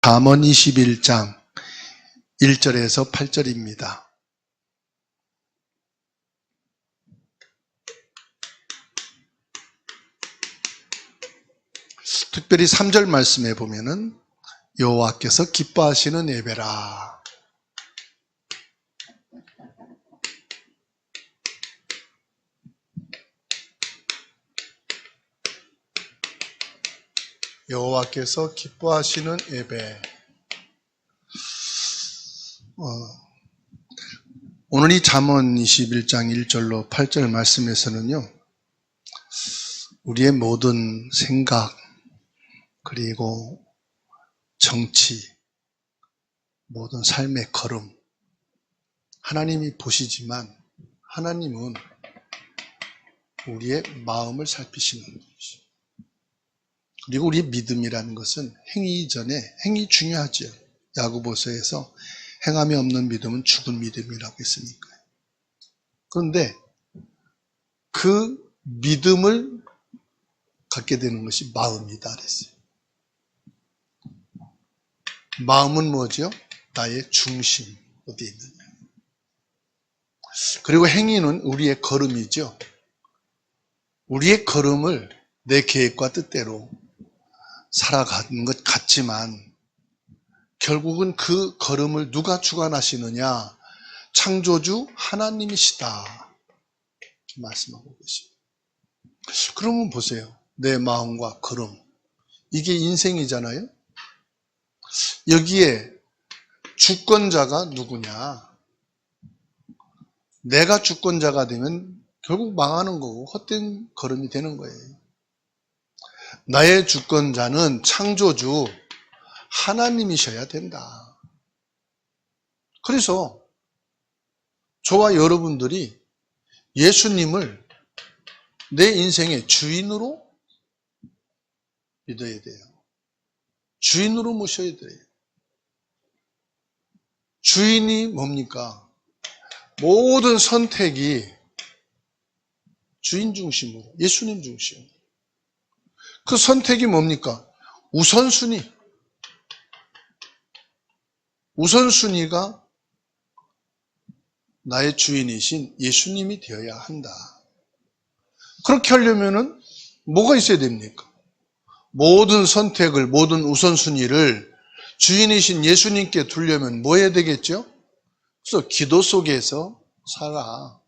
잠언 21장 1절에서 8절입니다. 특별히 3절 말씀에 보면은 여호와께서 기뻐하시는 예배라. 여호와께서 기뻐하시는 예배. 오늘 이 잠언 21장 1절로 8절 말씀에서는요, 우리의 모든 생각, 그리고 정치, 모든 삶의 걸음, 하나님이 보시지만 하나님은 우리의 마음을 살피시는 것이죠. 그리고 우리의 믿음이라는 것은 행위 이전에, 행위 중요하죠. 야고보서에서 행함이 없는 믿음은 죽은 믿음이라고 했으니까요. 그런데 그 믿음을 갖게 되는 것이 마음이다 그랬어요. 마음은 뭐죠? 나의 중심, 어디에 있느냐. 그리고 행위는 우리의 걸음이죠. 우리의 걸음을 내 계획과 뜻대로 살아가는 것 같지만 결국은 그 걸음을 누가 주관하시느냐? 창조주 하나님이시다 말씀하고 계십니다. 그러면 보세요. 내 마음과 걸음, 이게 인생이잖아요. 여기에 주권자가 누구냐? 내가 주권자가 되면 결국 망하는 거고 헛된 걸음이 되는 거예요. 나의 주권자는 창조주 하나님이셔야 된다. 그래서 저와 여러분들이 예수님을 내 인생의 주인으로 믿어야 돼요. 주인으로 모셔야 돼요. 주인이 뭡니까? 모든 선택이 주인 중심으로, 예수님 중심으로. 그 선택이 뭡니까? 우선순위가 나의 주인이신 예수님이 되어야 한다. 그렇게 하려면은 뭐가 있어야 됩니까? 모든 선택을, 모든 우선순위를 주인이신 예수님께 두려면 뭐 해야 되겠죠? 그래서 기도 속에서 살아.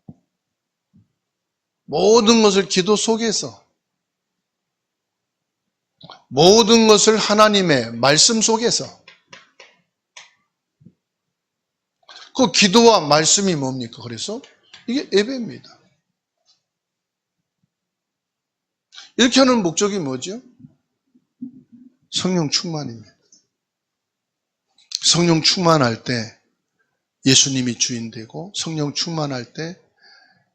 모든 것을 기도 속에서, 모든 것을 하나님의 말씀 속에서. 그 기도와 말씀이 뭡니까? 그래서 이게 예배입니다. 이렇게 하는 목적이 뭐죠? 성령 충만입니다. 성령 충만할 때 예수님이 주인 되고, 성령 충만할 때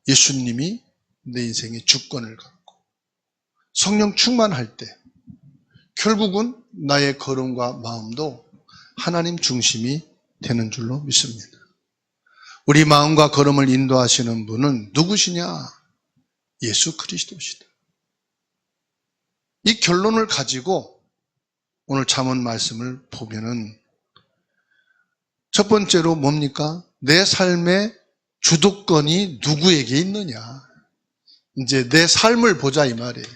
예수님이 내 인생의 주권을 갖고, 성령 충만할 때 결국은 나의 걸음과 마음도 하나님 중심이 되는 줄로 믿습니다. 우리 마음과 걸음을 인도하시는 분은 누구시냐? 예수 그리스도시다. 이 결론을 가지고 오늘 잠언 말씀을 보면은 첫 번째로 뭡니까? 내 삶의 주도권이 누구에게 있느냐? 이제 내 삶을 보자 이 말이에요.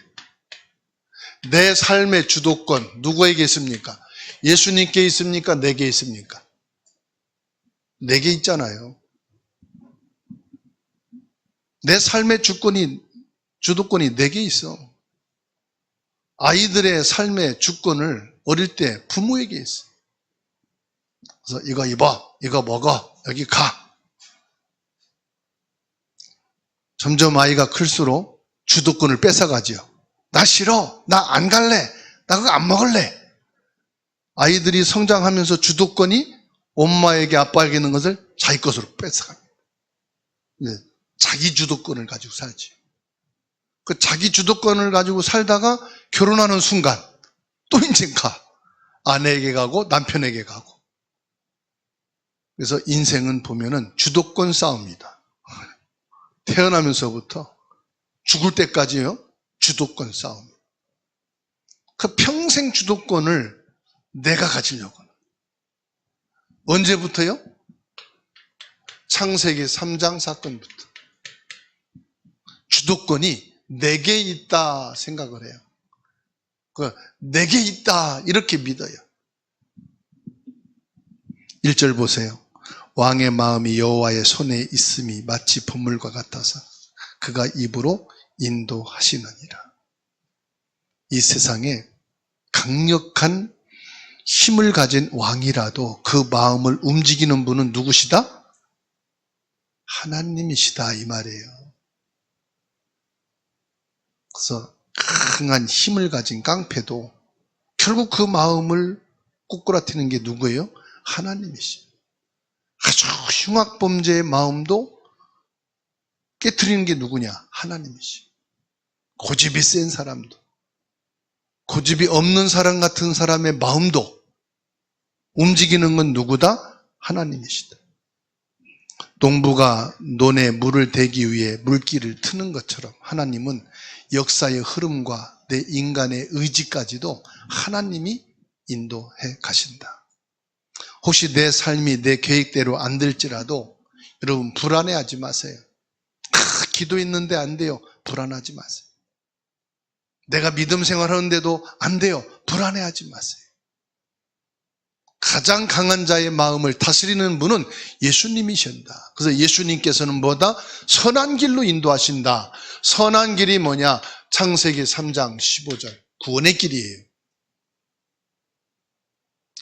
내 삶의 주도권 누구에게 있습니까? 예수님께 있습니까? 내게 있습니까? 내게 있잖아요. 내 삶의 주도권이 내게 있어. 아이들의 삶의 주권을 어릴 때 부모에게 있어. 그래서 이거 입어, 이거 먹어, 여기 가. 점점 아이가 클수록 주도권을 뺏어가지요. 나 싫어, 나 안 갈래, 나 그거 안 먹을래. 아이들이 성장하면서 주도권이 엄마에게 아빠에게 있는 것을 자기 것으로 뺏어갑니다. 자기 주도권을 가지고 살지. 그 자기 주도권을 가지고 살다가 결혼하는 순간 또 인생 가. 아내에게 가고 남편에게 가고. 그래서 인생은 보면은 주도권 싸움이다. 태어나면서부터 죽을 때까지요, 주도권 싸움. 그 평생 주도권을 내가 가지려고 하는. 언제부터요? 창세기 3장 사건부터. 주도권이 내게 있다 생각을 해요. 내게 있다 이렇게 믿어요. 1절 보세요. 왕의 마음이 여호와의 손에 있음이 마치 보물과 같아서 그가 입으로 인도하시느니라. 이 세상에 강력한 힘을 가진 왕이라도 그 마음을 움직이는 분은 누구시다? 하나님이시다 이 말이에요. 그래서 강한 힘을 가진 깡패도 결국 그 마음을 꼬꾸라뜨리는 게 누구예요? 하나님이시죠. 아주 흉악범죄의 마음도 깨트리는 게 누구냐? 하나님이시죠. 고집이 센 사람도, 고집이 없는 사람 같은 사람의 마음도 움직이는 건 누구다? 하나님이시다. 농부가 논에 물을 대기 위해 물길을 트는 것처럼 하나님은 역사의 흐름과 내 인간의 의지까지도 하나님이 인도해 가신다. 혹시 내 삶이 내 계획대로 안 될지라도 여러분 불안해하지 마세요. 기도했는데 안 돼요. 불안하지 마세요. 내가 믿음 생활하는데도 안 돼요. 불안해하지 마세요. 가장 강한 자의 마음을 다스리는 분은 예수님이신다. 그래서 예수님께서는 뭐다? 선한 길로 인도하신다. 선한 길이 뭐냐? 창세기 3장 15절 구원의 길이에요.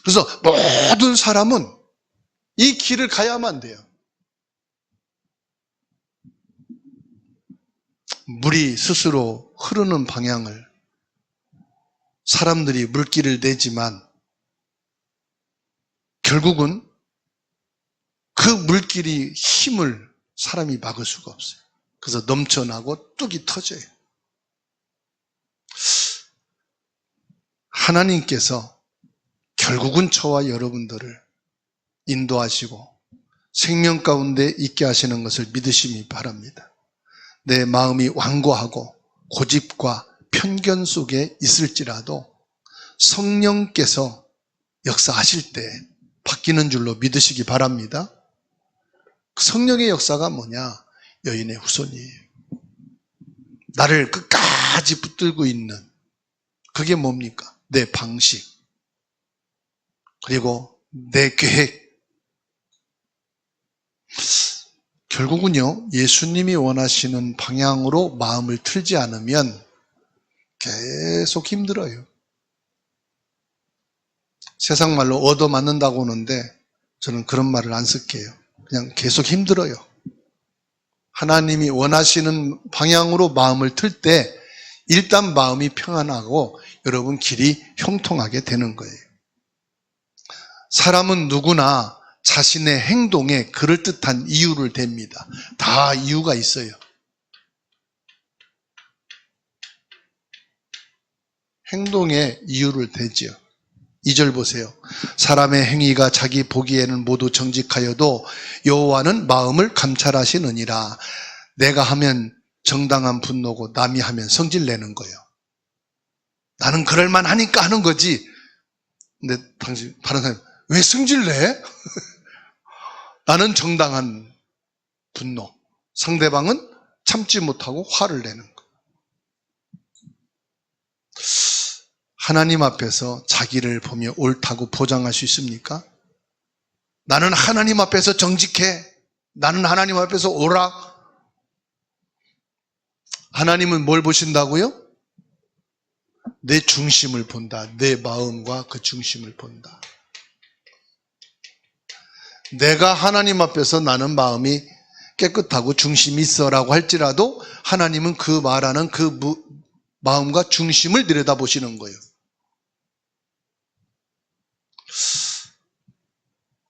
그래서 모든 사람은 이 길을 가야만 돼요. 물이 스스로 흐르는 방향을 사람들이 물길을 내지만 결국은 그 물길이 힘을 사람이 막을 수가 없어요. 그래서 넘쳐나고 뚝이 터져요. 하나님께서 결국은 저와 여러분들을 인도하시고 생명 가운데 있게 하시는 것을 믿으시기 바랍니다. 내 마음이 완고하고 고집과 편견 속에 있을지라도 성령께서 역사하실 때 바뀌는 줄로 믿으시기 바랍니다. 성령의 역사가 뭐냐? 여인의 후손이에요. 나를 끝까지 붙들고 있는 그게 뭡니까? 내 방식 그리고 내 계획. 결국은요, 예수님이 원하시는 방향으로 마음을 틀지 않으면 계속 힘들어요. 세상 말로 얻어맞는다고 하는데 저는 그런 말을 안 쓸게요. 그냥 계속 힘들어요. 하나님이 원하시는 방향으로 마음을 틀 때 일단 마음이 평안하고 여러분 길이 형통하게 되는 거예요. 사람은 누구나 자신의 행동에 그럴듯한 이유를 댑니다. 다 이유가 있어요. 행동에 이유를 대지요. 2절 보세요. 사람의 행위가 자기 보기에는 모두 정직하여도 여호와는 마음을 감찰하시느니라. 내가 하면 정당한 분노고 남이 하면 성질 내는 거예요. 나는 그럴만 하니까 하는 거지. 근데 당신 다른 사람 왜 성질 내? 나는 정당한 분노. 상대방은 참지 못하고 화를 내는 거. 하나님 앞에서 자기를 보며 옳다고 보장할 수 있습니까? 나는 하나님 앞에서 정직해. 나는 하나님 앞에서 옳아. 하나님은 뭘 보신다고요? 내 중심을 본다. 내 마음과 그 중심을 본다. 내가 하나님 앞에서 나는 마음이 깨끗하고 중심이 있어라고 할지라도 하나님은 그 말하는 그 마음과 중심을 들여다보시는 거예요.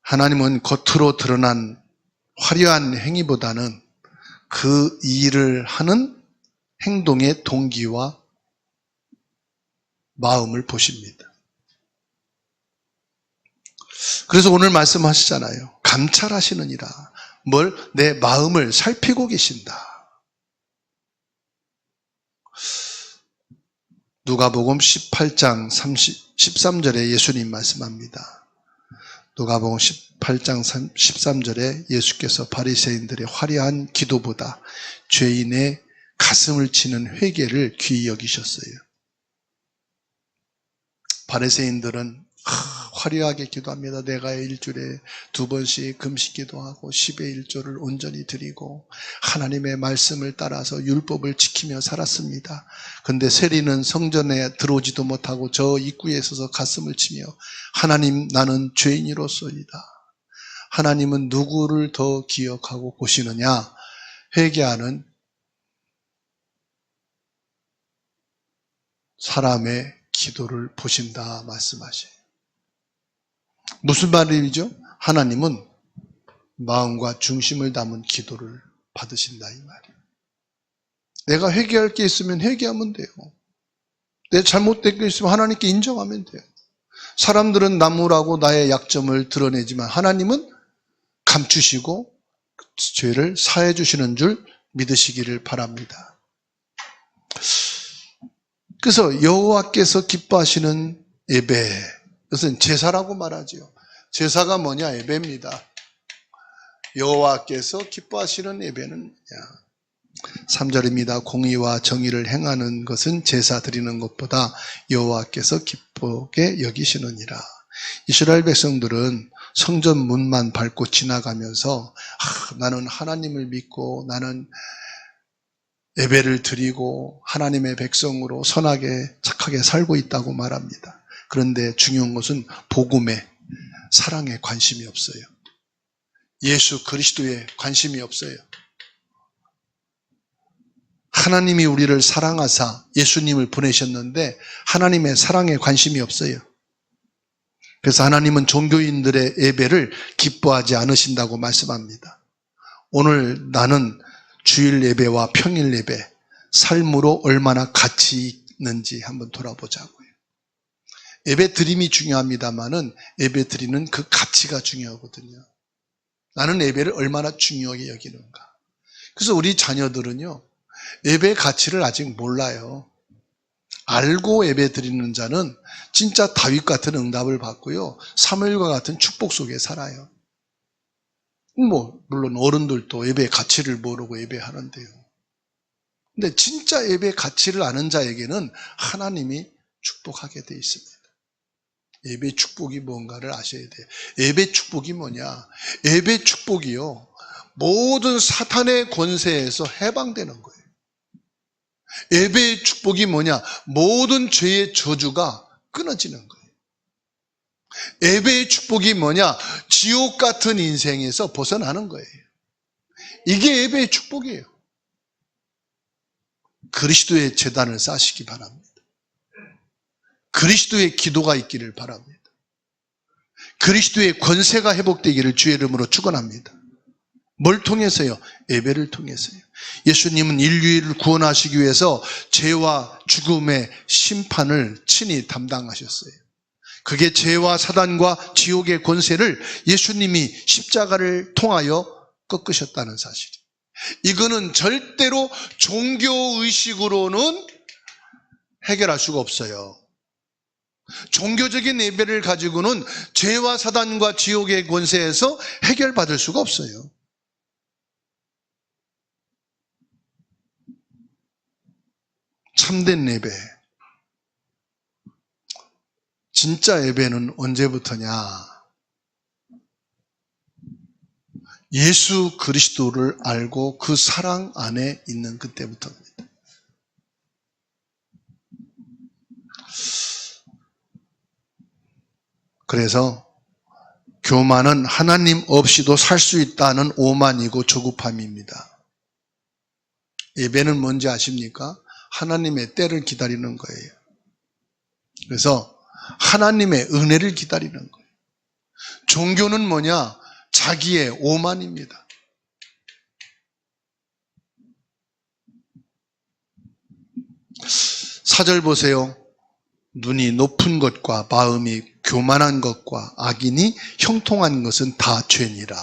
하나님은 겉으로 드러난 화려한 행위보다는 그 일을 하는 행동의 동기와 마음을 보십니다. 그래서 오늘 말씀하시잖아요. 감찰하시느니라. 뭘? 내 마음을 살피고 계신다. 누가복음 18장 13절에 예수님 말씀합니다. 누가복음 18장 13절에 예수께서 바리새인들의 화려한 기도보다 죄인의 가슴을 치는 회개를 귀히 여기셨어요. 바리새인들은 화려하게 기도합니다. 내가 일주일에 2번씩 금식 기도하고 10의 1조를 온전히 드리고 하나님의 말씀을 따라서 율법을 지키며 살았습니다. 그런데 세리는 성전에 들어오지도 못하고 저 입구에 서서 가슴을 치며 하나님, 나는 죄인이로소이다. 하나님은 누구를 더 기억하고 보시느냐? 회개하는 사람의 기도를 보신다 말씀하셔요. 무슨 말이죠? 하나님은 마음과 중심을 담은 기도를 받으신다 이 말이에요. 내가 회개할 게 있으면 회개하면 돼요. 내 잘못된 게 있으면 하나님께 인정하면 돼요. 사람들은 나무라고 나의 약점을 드러내지만 하나님은 감추시고 죄를 사해 주시는 줄 믿으시기를 바랍니다. 그래서 여호와께서 기뻐하시는 예배, 그것은 제사라고 말하지요. 제사가 뭐냐? 예배입니다. 여호와께서 기뻐하시는 예배는 뭐냐? 3절입니다. 공의와 정의를 행하는 것은 제사 드리는 것보다 여호와께서 기쁘게 여기시느니라. 이스라엘 백성들은 성전 문만 밟고 지나가면서 나는 하나님을 믿고 나는 예배를 드리고 하나님의 백성으로 선하게 착하게 살고 있다고 말합니다. 그런데 중요한 것은 복음에, 사랑에 관심이 없어요. 예수 그리스도에 관심이 없어요. 하나님이 우리를 사랑하사 예수님을 보내셨는데 하나님의 사랑에 관심이 없어요. 그래서 하나님은 종교인들의 예배를 기뻐하지 않으신다고 말씀합니다. 오늘 나는 주일 예배와 평일 예배, 삶으로 얼마나 가치 있는지 한번 돌아보자고요. 예배 드림이 중요합니다만은 예배 드리는 그 가치가 중요하거든요. 나는 예배를 얼마나 중요하게 여기는가. 그래서 우리 자녀들은요, 예배의 가치를 아직 몰라요. 알고 예배 드리는 자는 진짜 다윗 같은 응답을 받고요, 사무엘과 같은 축복 속에 살아요. 물론 어른들도 예배의 가치를 모르고 예배하는데요. 근데 진짜 예배의 가치를 아는 자에게는 하나님이 축복하게 돼 있습니다. 예배 축복이 뭔가를 아셔야 돼요. 예배 축복이 뭐냐? 예배 축복이요, 모든 사탄의 권세에서 해방되는 거예요. 예배의 축복이 뭐냐? 모든 죄의 저주가 끊어지는 거예요. 예배의 축복이 뭐냐? 지옥 같은 인생에서 벗어나는 거예요. 이게 예배의 축복이에요. 그리스도의 제단을 쌓으시기 바랍니다. 그리스도의 기도가 있기를 바랍니다. 그리스도의 권세가 회복되기를 주의 이름으로 축원합니다. 뭘 통해서요? 예배를 통해서요. 예수님은 인류를 구원하시기 위해서 죄와 죽음의 심판을 친히 담당하셨어요. 그게 죄와 사단과 지옥의 권세를 예수님이 십자가를 통하여 꺾으셨다는 사실이에요. 이거는 절대로 종교의식으로는 해결할 수가 없어요. 종교적인 예배를 가지고는 죄와 사단과 지옥의 권세에서 해결받을 수가 없어요. 참된 예배, 진짜 예배는 언제부터냐? 예수 그리스도를 알고 그 사랑 안에 있는 그때부터입니다. 그래서 교만은 하나님 없이도 살 수 있다는 오만이고 조급함입니다. 예배는 뭔지 아십니까? 하나님의 때를 기다리는 거예요. 그래서 하나님의 은혜를 기다리는 거예요. 종교는 뭐냐? 자기의 오만입니다. 사절 보세요. 눈이 높은 것과 마음이 교만한 것과 악인이 형통한 것은 다 죄니라.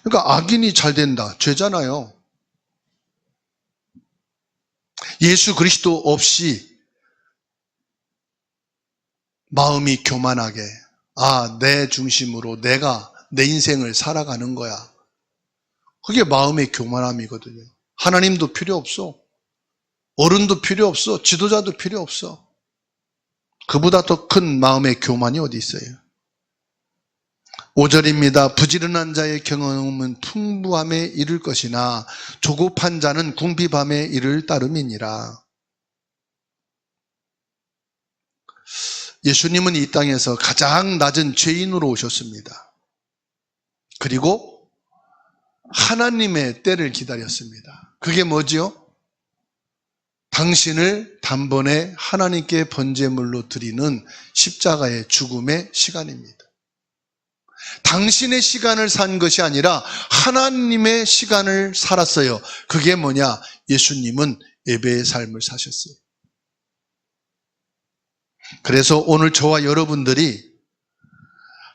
그러니까 악인이 잘 된다, 죄잖아요. 예수 그리스도 없이 마음이 교만하게, 내 중심으로 내가 내 인생을 살아가는 거야. 그게 마음의 교만함이거든요. 하나님도 필요 없어. 어른도 필요 없어. 지도자도 필요 없어. 그보다 더 큰 마음의 교만이 어디 있어요? 5절입니다. 부지런한 자의 경험은 풍부함에 이를 것이나 조급한 자는 궁핍함에 이를 따름이니라. 예수님은 이 땅에서 가장 낮은 죄인으로 오셨습니다. 그리고 하나님의 때를 기다렸습니다. 그게 뭐지요? 당신을 단번에 하나님께 번제물로 드리는 십자가의 죽음의 시간입니다. 당신의 시간을 산 것이 아니라 하나님의 시간을 살았어요. 그게 뭐냐? 예수님은 예배의 삶을 사셨어요. 그래서 오늘 저와 여러분들이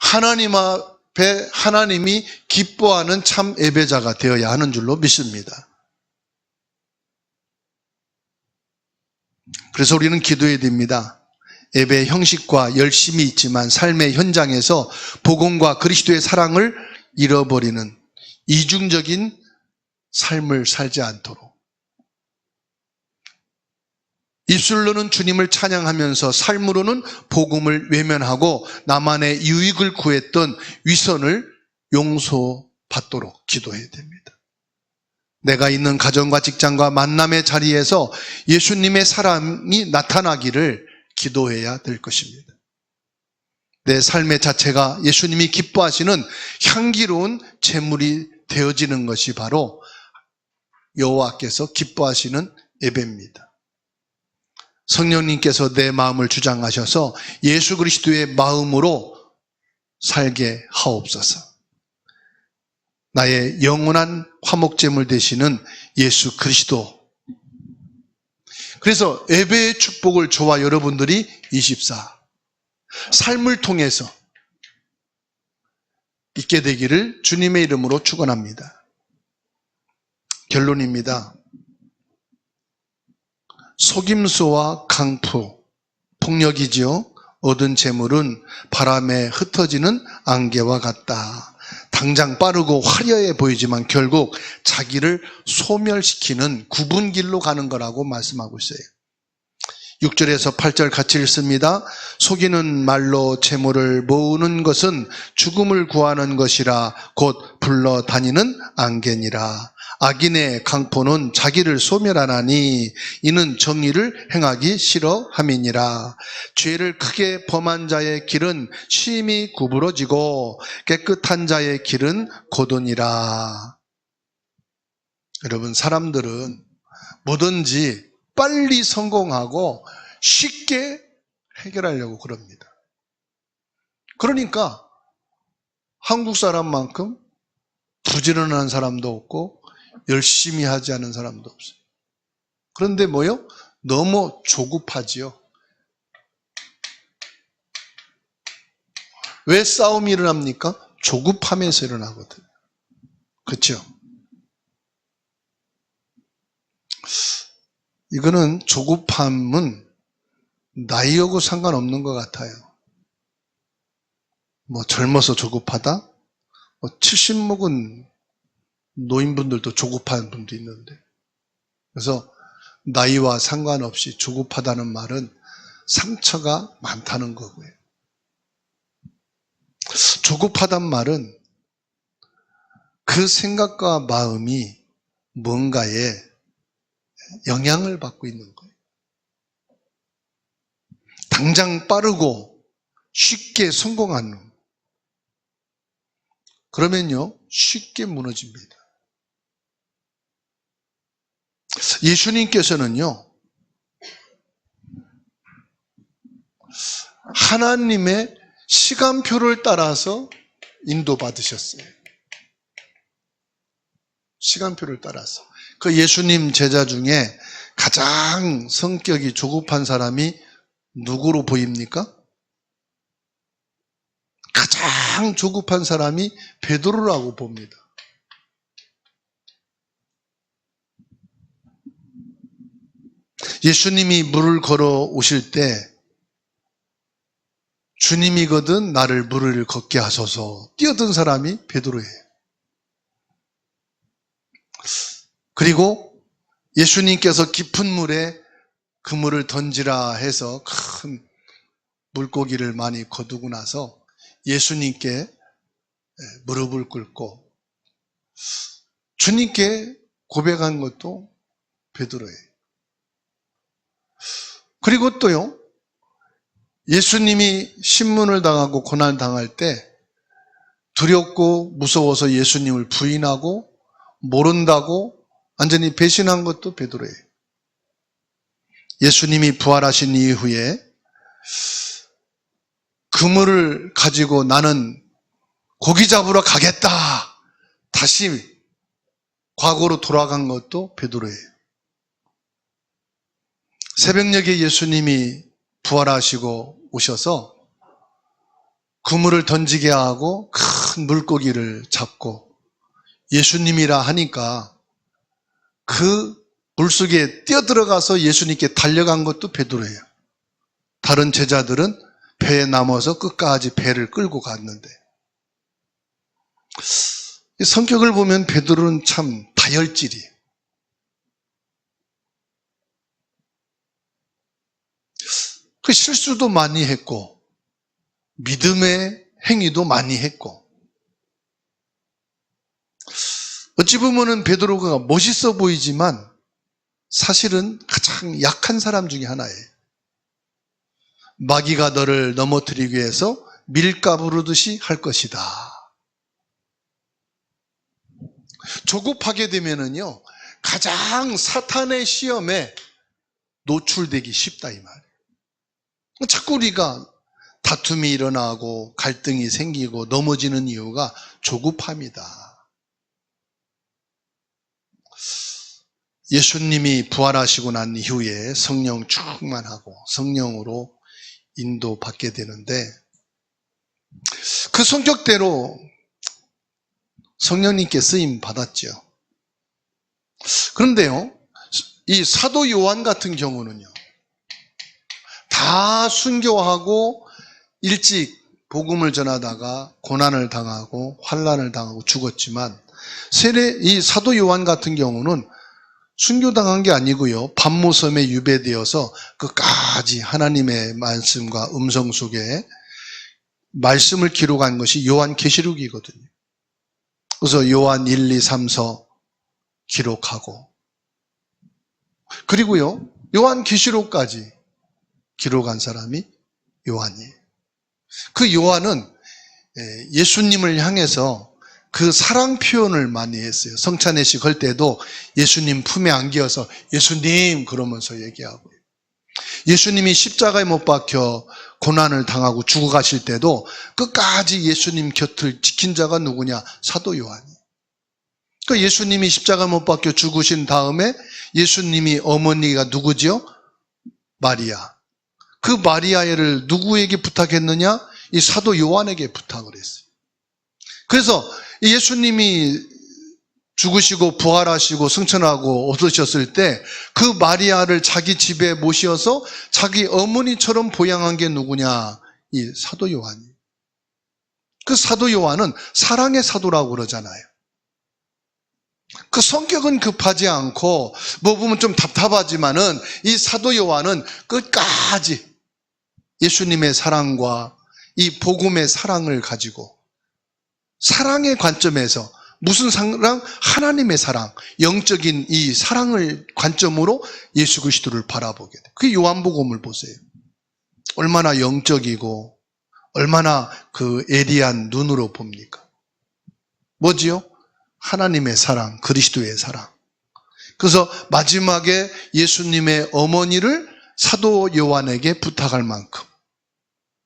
하나님 앞에 하나님이 기뻐하는 참 예배자가 되어야 하는 줄로 믿습니다. 그래서 우리는 기도해야 됩니다. 예배의 형식과 열심이 있지만 삶의 현장에서 복음과 그리스도의 사랑을 잃어버리는 이중적인 삶을 살지 않도록, 입술로는 주님을 찬양하면서 삶으로는 복음을 외면하고 나만의 유익을 구했던 위선을 용서받도록 기도해야 됩니다. 내가 있는 가정과 직장과 만남의 자리에서 예수님의 사랑이 나타나기를 기도해야 될 것입니다. 내 삶의 자체가 예수님이 기뻐하시는 향기로운 제물이 되어지는 것이 바로 여호와께서 기뻐하시는 예배입니다. 성령님께서 내 마음을 주장하셔서 예수 그리스도의 마음으로 살게 하옵소서. 나의 영원한 화목제물 되시는 예수 그리스도. 그래서 예배의 축복을 저와 여러분들이 24 삶을 통해서 있게 되기를 주님의 이름으로 축원합니다. 결론입니다. 속임수와 강포, 폭력이지요. 얻은 재물은 바람에 흩어지는 안개와 같다. 당장 빠르고 화려해 보이지만 결국 자기를 소멸시키는 굽은 길로 가는 거라고 말씀하고 있어요. 6절에서 8절 같이 읽습니다. 속이는 말로 재물을 모으는 것은 죽음을 구하는 것이라 곧 불러다니는 안개니라. 악인의 강포는 자기를 소멸하나니 이는 정의를 행하기 싫어함이니라. 죄를 크게 범한 자의 길은 심히 구부러지고 깨끗한 자의 길은 고도니라. 여러분, 사람들은 뭐든지 빨리 성공하고 쉽게 해결하려고 그럽니다. 그러니까 한국 사람만큼 부지런한 사람도 없고 열심히 하지 않은 사람도 없어요. 그런데 뭐요? 너무 조급하지요. 왜 싸움이 일어납니까? 조급함에서 일어나거든요. 그렇죠? 이거는 조급함은 나이하고 상관없는 것 같아요. 뭐 젊어서 조급하다? 70 먹은 노인분들도 조급한 분도 있는데, 그래서 나이와 상관없이 조급하다는 말은 상처가 많다는 거고요. 조급하단 말은 그 생각과 마음이 뭔가에 영향을 받고 있는 거예요. 당장 빠르고 쉽게 성공하는, 그러면요 쉽게 무너집니다. 예수님께서는요 하나님의 시간표를 따라서 인도받으셨어요. 시간표를 따라서. 그 예수님 제자 중에 가장 성격이 조급한 사람이 누구로 보입니까? 가장 조급한 사람이 베드로라고 봅니다. 예수님이 물을 걸어 오실 때 주님이거든 나를 물을 걷게 하소서 뛰어든 사람이 베드로예요. 그리고 예수님께서 깊은 물에 그 물을 던지라 해서 큰 물고기를 많이 거두고 나서 예수님께 무릎을 꿇고 주님께 고백한 것도 베드로예요. 그리고 또요, 예수님이 신문을 당하고 고난을 당할 때 두렵고 무서워서 예수님을 부인하고 모른다고 완전히 배신한 것도 베드로예요. 예수님이 부활하신 이후에 그물을 가지고 나는 고기 잡으러 가겠다. 다시 과거로 돌아간 것도 베드로예요. 새벽녘에 예수님이 부활하시고 오셔서 그물을 던지게 하고 큰 물고기를 잡고 예수님이라 하니까 그 물속에 뛰어들어가서 예수님께 달려간 것도 베드로예요. 다른 제자들은 배에 남아서 끝까지 배를 끌고 갔는데 성격을 보면 베드로는 참 다혈질이에요. 그 실수도 많이 했고 믿음의 행위도 많이 했고 어찌 보면 베드로가 멋있어 보이지만 사실은 가장 약한 사람 중에 하나예요. 마귀가 너를 넘어뜨리기 위해서 밀가부르듯이 할 것이다. 조급하게 되면은요, 가장 사탄의 시험에 노출되기 쉽다 이 말이에요. 자꾸 우리가 다툼이 일어나고 갈등이 생기고 넘어지는 이유가 조급함이다. 예수님이 부활하시고 난 이후에 성령 충만하고 성령으로 인도받게 되는데 그 성격대로 성령님께 쓰임 받았죠. 그런데요, 이 사도 요한 같은 경우는요, 다 순교하고 일찍 복음을 전하다가 고난을 당하고 환난을 당하고 죽었지만 이 사도 요한 같은 경우는 순교당한 게 아니고요, patmos섬에 유배되어서 끝까지 하나님의 말씀과 음성 속에 말씀을 기록한 것이 요한계시록이거든요. 그래서 요한 1, 2, 3서 기록하고 그리고요, 요한계시록까지 기록한 사람이 요한이에요. 그 요한은 예수님을 향해서 그 사랑 표현을 많이 했어요. 성찬예식 할 때도 예수님 품에 안겨서 예수님 그러면서 얘기하고요. 예수님이 십자가에 못 박혀 고난을 당하고 죽어가실 때도 끝까지 예수님 곁을 지킨 자가 누구냐? 사도 요한이에요. 그 예수님이 십자가에 못 박혀 죽으신 다음에 예수님이 어머니가 누구죠? 마리아. 그 마리아를 누구에게 부탁했느냐? 이 사도 요한에게 부탁을 했어요. 그래서 예수님이 죽으시고 부활하시고 승천하고 얻으셨을 때 그 마리아를 자기 집에 모셔서 자기 어머니처럼 보양한 게 누구냐? 이 사도 요한이에요. 그 사도 요한은 사랑의 사도라고 그러잖아요. 그 성격은 급하지 않고 뭐 보면 좀 답답하지만은 이 사도 요한은 끝까지 예수님의 사랑과 이 복음의 사랑을 가지고 사랑의 관점에서 무슨 사랑? 하나님의 사랑, 영적인 이 사랑을 관점으로 예수 그리스도를 바라보게 돼요. 그 요한복음을 보세요. 얼마나 영적이고 얼마나 그 예리한 눈으로 봅니까? 뭐지요? 하나님의 사랑, 그리스도의 사랑. 그래서 마지막에 예수님의 어머니를 사도 요한에게 부탁할 만큼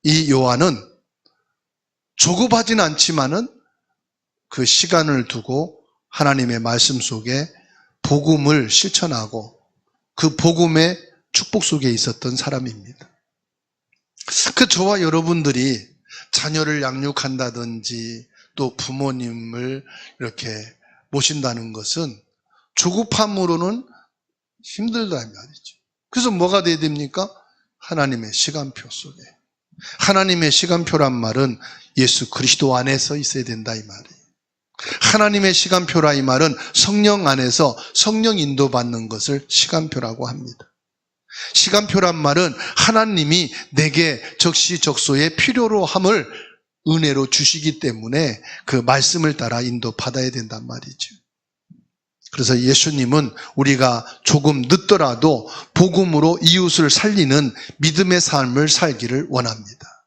이 요한은 조급하진 않지만은 그 시간을 두고 하나님의 말씀 속에 복음을 실천하고 그 복음의 축복 속에 있었던 사람입니다. 그 저와 여러분들이 자녀를 양육한다든지 또 부모님을 이렇게 모신다는 것은 조급함으로는 힘들다 이 말이죠. 그래서 뭐가 돼야 됩니까? 하나님의 시간표 속에. 하나님의 시간표란 말은 예수 그리스도 안에서 있어야 된다 이 말이에요. 하나님의 시간표라 이 말은 성령 안에서 성령 인도받는 것을 시간표라고 합니다. 시간표란 말은 하나님이 내게 적시적소의 필요로 함을 은혜로 주시기 때문에 그 말씀을 따라 인도받아야 된단 말이죠. 그래서 예수님은 우리가 조금 늦더라도 복음으로 이웃을 살리는 믿음의 삶을 살기를 원합니다.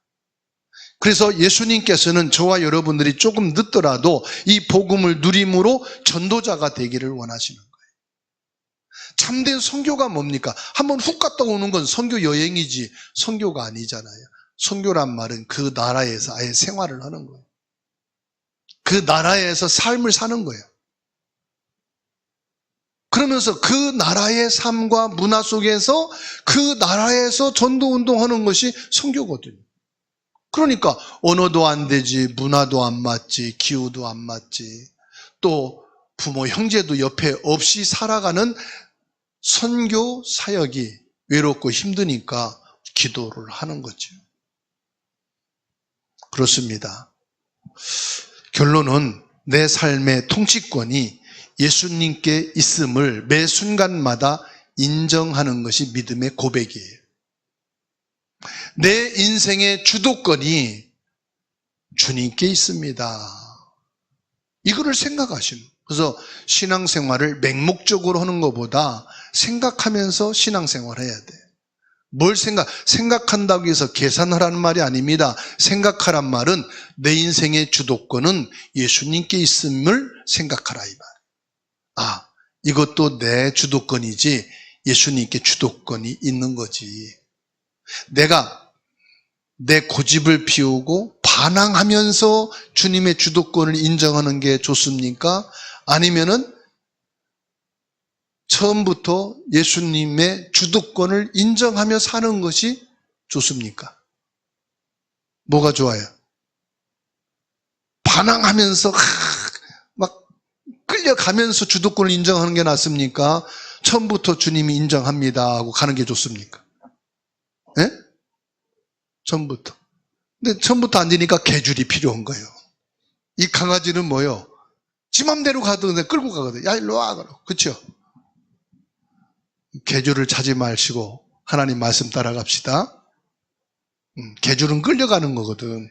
그래서 예수님께서는 저와 여러분들이 조금 늦더라도 이 복음을 누림으로 전도자가 되기를 원하시는 거예요. 참된 선교가 뭡니까? 한번 훅 갔다 오는 건 선교 여행이지 선교가 아니잖아요. 선교란 말은 그 나라에서 아예 생활을 하는 거예요. 그 나라에서 삶을 사는 거예요. 그러면서 그 나라의 삶과 문화 속에서 그 나라에서 전도운동하는 것이 선교거든요. 그러니까 언어도 안 되지, 문화도 안 맞지, 기후도 안 맞지, 또 부모 형제도 옆에 없이 살아가는 선교 사역이 외롭고 힘드니까 기도를 하는 거죠. 그렇습니다. 결론은 내 삶의 통치권이 예수님께 있음을 매 순간마다 인정하는 것이 믿음의 고백이에요. 내 인생의 주도권이 주님께 있습니다. 이거를 생각하시는 거예요. 그래서 신앙생활을 맹목적으로 하는 것보다 생각하면서 신앙생활을 해야 돼요. 뭘 생각한다고 해서 계산하라는 말이 아닙니다. 생각하란 말은 내 인생의 주도권은 예수님께 있음을 생각하라 이 말. 이것도 내 주도권이지 예수님께 주도권이 있는 거지. 내가 내 고집을 피우고 반항하면서 주님의 주도권을 인정하는 게 좋습니까? 아니면은 처음부터 예수님의 주도권을 인정하며 사는 것이 좋습니까? 뭐가 좋아요? 반항하면서 막 끌려가면서 주도권을 인정하는 게 낫습니까? 처음부터 주님이 인정합니다 하고 가는 게 좋습니까? 네? 처음부터. 근데 처음부터 안 되니까 계줄이 필요한 거예요. 이 강아지는 뭐요? 지 맘대로 가던데 끌고 가거든. 야, 일로 와. 그렇죠? 계줄을 찾지 마시고 하나님 말씀 따라갑시다. 계줄은 끌려가는 거거든.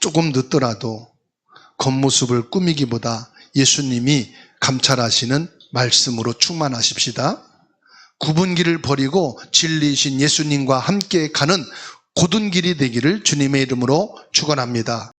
조금 늦더라도 겉모습을 꾸미기보다 예수님이 감찰하시는 말씀으로 충만하십시다. 굽은 길을 버리고 진리이신 예수님과 함께 가는 곧은 길이 되기를 주님의 이름으로 축원합니다.